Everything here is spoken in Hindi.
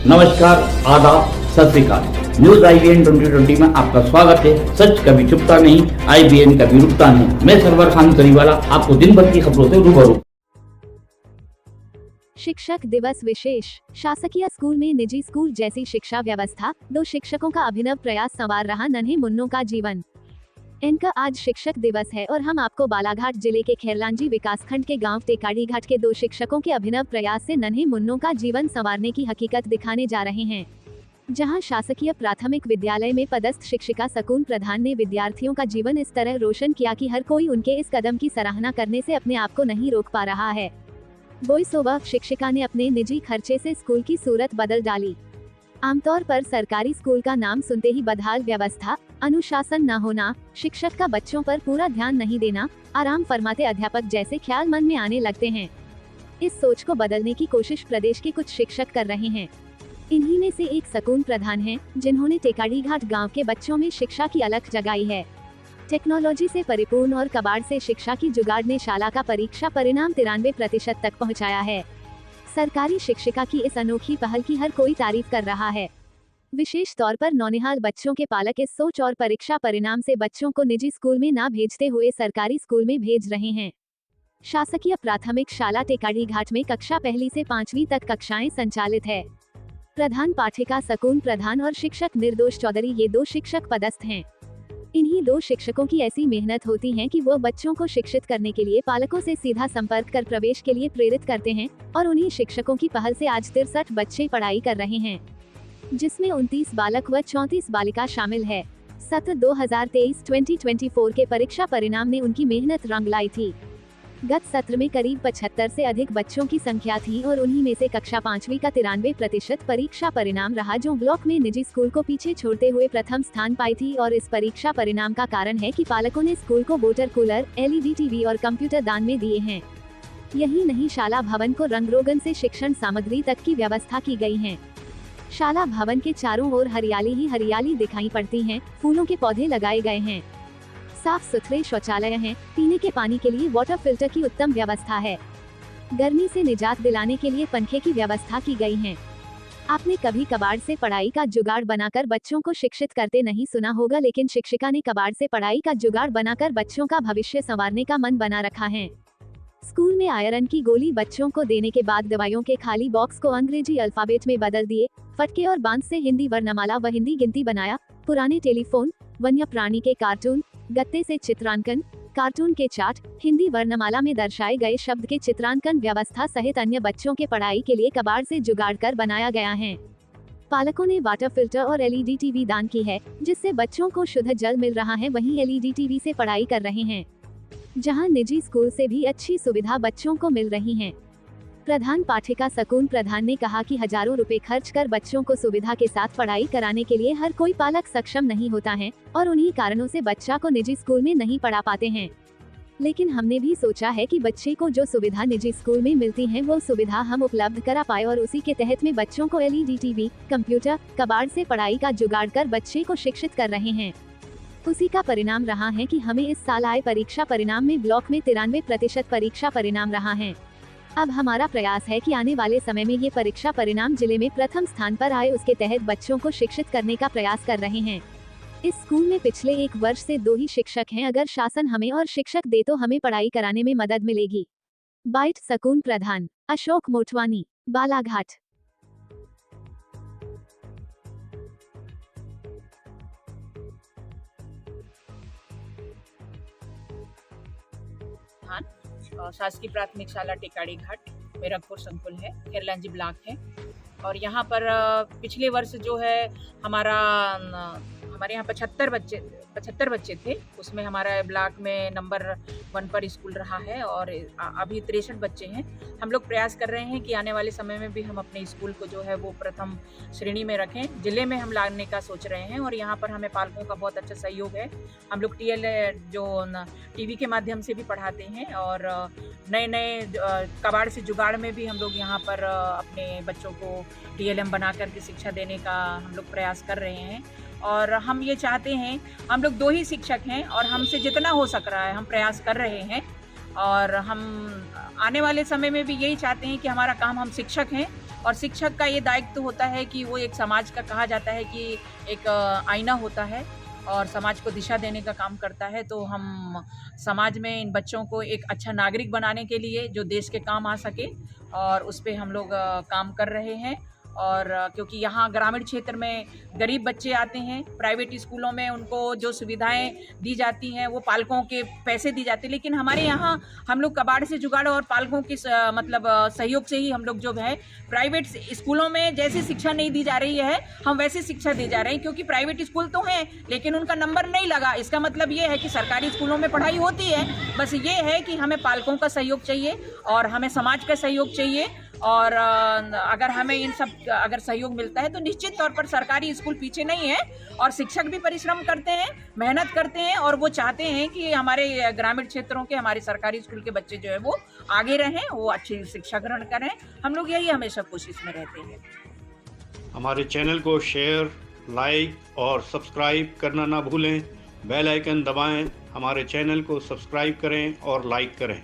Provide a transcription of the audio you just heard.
नमस्कार, आदाब, सत श्री अकाल। न्यूज IBN 2020 में आपका स्वागत है। सच कभी छुपता नहीं, IBN कभी रुकता नहीं। मैं सरवर खान करीवाला आपको दिन भर की खबरों से रूबरू। शिक्षक दिवस विशेष। शासकीय स्कूल में निजी स्कूल जैसी शिक्षा व्यवस्था, 2 शिक्षकों का अभिनव प्रयास संवार रहा नन्हे मुन्नों का जीवन। इनका आज शिक्षक दिवस है और हम आपको बालाघाट जिले के खैरलांजी विकासखंड के गांव टेकाड़ी घाट के 2 शिक्षकों के अभिनव प्रयास से नन्हे मुन्नों का जीवन संवारने की हकीकत दिखाने जा रहे हैं। जहां शासकीय प्राथमिक विद्यालय में पदस्थ शिक्षिका सकून प्रधान ने विद्यार्थियों का जीवन इस तरह रोशन किया कि हर कोई उनके इस कदम की सराहना करने से अपने आप को नहीं रोक पा रहा है। वॉइस ओवर शिक्षिका ने अपने निजी खर्चे से स्कूल की सूरत बदल डाली। आमतौर पर सरकारी स्कूल का नाम सुनते ही बदहाल व्यवस्था, अनुशासन न होना, शिक्षक का बच्चों पर पूरा ध्यान नहीं देना, आराम फरमाते अध्यापक जैसे ख्याल मन में आने लगते हैं। इस सोच को बदलने की कोशिश प्रदेश के कुछ शिक्षक कर रहे हैं। इन्हीं में से एक सकून प्रधान हैं, जिन्होंने टेकाड़ी घाट गाँव के बच्चों में शिक्षा की अलख जगाई है। टेक्नोलॉजी से परिपूर्ण और कबाड़ से शिक्षा की जुगाड़ ने शाला का परीक्षा परिणाम 93% तक पहुंचाया है। सरकारी शिक्षिका की इस अनोखी पहल की हर कोई तारीफ कर रहा है। विशेष तौर पर नौनिहाल बच्चों के पालक इस सोच और परीक्षा परिणाम से बच्चों को निजी स्कूल में ना भेजते हुए सरकारी स्कूल में भेज रहे हैं। शासकीय प्राथमिक शाला टेकाड़ी घाट में कक्षा 1 से 5वीं तक कक्षाएं संचालित है। प्रधान पाठिका सकून प्रधान और शिक्षक निर्दोष चौधरी ये 2 शिक्षक पदस्थ हैं। इन्हीं 2 शिक्षकों की ऐसी मेहनत होती है कि वो बच्चों को शिक्षित करने के लिए पालकों से सीधा संपर्क कर प्रवेश के लिए प्रेरित करते हैं और उन्हीं शिक्षकों की पहल से आज 63 बच्चे पढ़ाई कर रहे हैं, जिसमें 29 बालक व 34 बालिका शामिल है। सत्र 2023-2024 के परीक्षा परिणाम ने उनकी मेहनत रंग लाई थी। गत सत्र में करीब 75 से अधिक बच्चों की संख्या थी और उन्हीं में से कक्षा 5वीं का 93% परीक्षा परिणाम रहा, जो ब्लॉक में निजी स्कूल को पीछे छोड़ते हुए प्रथम स्थान पाई थी। और इस परीक्षा परिणाम का कारण है कि पालकों ने स्कूल को वाटर कूलर, LED टीवी और कंप्यूटर दान में दिए हैं। यही नहीं, शाला भवन को रंग रोगन से शिक्षण सामग्री तक की व्यवस्था की गई है। शाला भवन के चारों ओर हरियाली ही हरियाली दिखाई पड़ती है। फूलों के पौधे लगाए गए हैं, साफ सुथरे शौचालय हैं, पीने के पानी के लिए वाटर फिल्टर की उत्तम व्यवस्था है। गर्मी से निजात दिलाने के लिए पंखे की व्यवस्था की गई है। आपने कभी कबाड़ से पढ़ाई का जुगाड़ बनाकर बच्चों को शिक्षित करते नहीं सुना होगा, लेकिन शिक्षिका ने कबाड़ से पढ़ाई का जुगाड़ बनाकर बच्चों का भविष्य संवारने का मन बना रखा है। स्कूल में आयरन की गोली बच्चों को देने के बाद दवाइयों के खाली बॉक्स को अंग्रेजी अल्फाबेट में बदल दिए। फटके और बांस से हिंदी वर्णमाला व हिंदी गिनती बनाया। पुराने टेलीफोन, वन्य प्राणी के कार्टून, गत्ते से चित्रांकन, कार्टून के चार्ट, हिंदी वर्णमाला में दर्शाए गए शब्द के चित्रांकन व्यवस्था सहित अन्य बच्चों के पढ़ाई के लिए कबाड़ से जुगाड़ कर बनाया गया है। पालकों ने वाटर फिल्टर और LED टीवी दान की है, जिससे बच्चों को शुद्ध जल मिल रहा है। वहीं LED टीवी से पढ़ाई कर रहे हैं, जहां निजी स्कूल से भी अच्छी सुविधा बच्चों को मिल रही है। प्रधान पाठिका सकून प्रधान ने कहा कि हजारों रुपए खर्च कर बच्चों को सुविधा के साथ पढ़ाई कराने के लिए हर कोई पालक सक्षम नहीं होता है और उन्हीं कारणों से बच्चा को निजी स्कूल में नहीं पढ़ा पाते हैं। लेकिन हमने भी सोचा है कि बच्चे को जो सुविधा निजी स्कूल में मिलती है वो सुविधा हम उपलब्ध करा पाए और उसी के तहत में बच्चों को LED टीवी, कंप्यूटर, कबाड़ से पढ़ाई का जुगाड़ कर बच्चे को शिक्षित कर रहे हैं। उसी का परिणाम रहा है कि हमें इस साल आए परीक्षा परिणाम में ब्लॉक में 93% परीक्षा परिणाम रहा है। अब हमारा प्रयास है कि आने वाले समय में ये परीक्षा परिणाम जिले में प्रथम स्थान पर आए। उसके तहत बच्चों को शिक्षित करने का प्रयास कर रहे हैं। इस स्कूल में पिछले 1 वर्ष से 2 ही शिक्षक हैं। अगर शासन हमें और शिक्षक दे तो हमें पढ़ाई कराने में मदद मिलेगी। बाइट सकून प्रधान, अशोक मोटवानी, बालाघाट। शासकीय प्राथमिक शाला टेकाड़ी घाट मेरठपुर संकुल है, खैरलांजी ब्लॉक है। और यहाँ पर पिछले वर्ष जो है हमारे यहाँ 75 बच्चे थे। उसमें हमारा ब्लॉक में नंबर 1 पर स्कूल रहा है और अभी 63 बच्चे हैं। हम लोग प्रयास कर रहे हैं कि आने वाले समय में भी हम अपने स्कूल को जो है वो प्रथम श्रेणी में रखें। जिले में हम लाने का सोच रहे हैं और यहाँ पर हमें पालकों का बहुत अच्छा सहयोग है। हम लोग टीवी के माध्यम से भी पढ़ाते हैं और नए कबाड़ से जुगाड़ में भी हम लोग यहाँ पर अपने बच्चों को TLM बना करके शिक्षा देने का हम लोग प्रयास कर रहे हैं। और हम ये चाहते हैं, हम लोग 2 ही शिक्षक हैं और हमसे जितना हो सक रहा है हम प्रयास कर रहे हैं और हम आने वाले समय में भी यही चाहते हैं कि हमारा काम, हम शिक्षक हैं और शिक्षक का ये दायित्व होता है कि वो एक समाज का, कहा जाता है कि एक आईना होता है और समाज को दिशा देने का काम करता है। तो हम समाज में इन बच्चों को एक अच्छा नागरिक बनाने के लिए जो देश के काम आ सके, और उस पे हम लोग काम कर रहे हैं। और क्योंकि यहाँ ग्रामीण क्षेत्र में गरीब बच्चे आते हैं, प्राइवेट स्कूलों में उनको जो सुविधाएं दी जाती हैं वो पालकों के पैसे दी जाती है, लेकिन हमारे यहाँ हम लोग कबाड़ से जुगाड़ और पालकों के मतलब सहयोग से ही हम लोग जो है प्राइवेट स्कूलों में जैसी शिक्षा नहीं दी जा रही है, हम वैसी शिक्षा दी जा रही है। क्योंकि प्राइवेट स्कूल तो हैं लेकिन उनका नंबर नहीं लगा, इसका मतलब ये है कि सरकारी स्कूलों में पढ़ाई होती है। बस ये है कि हमें पालकों का सहयोग चाहिए और हमें समाज का सहयोग चाहिए, और अगर हमें इन सब अगर सहयोग मिलता है तो निश्चित तौर पर सरकारी स्कूल पीछे नहीं है। और शिक्षक भी परिश्रम करते हैं, मेहनत करते हैं, और वो चाहते हैं कि हमारे ग्रामीण क्षेत्रों के, हमारे सरकारी स्कूल के बच्चे जो है वो आगे रहें, वो अच्छी शिक्षा ग्रहण करें। हम लोग यही हमेशा कोशिश में रहते हैं। हमारे चैनल को शेयर, लाइक और सब्सक्राइब करना ना भूलें। बेल आइकन दबाएं, हमारे चैनल को सब्सक्राइब करें और लाइक करें।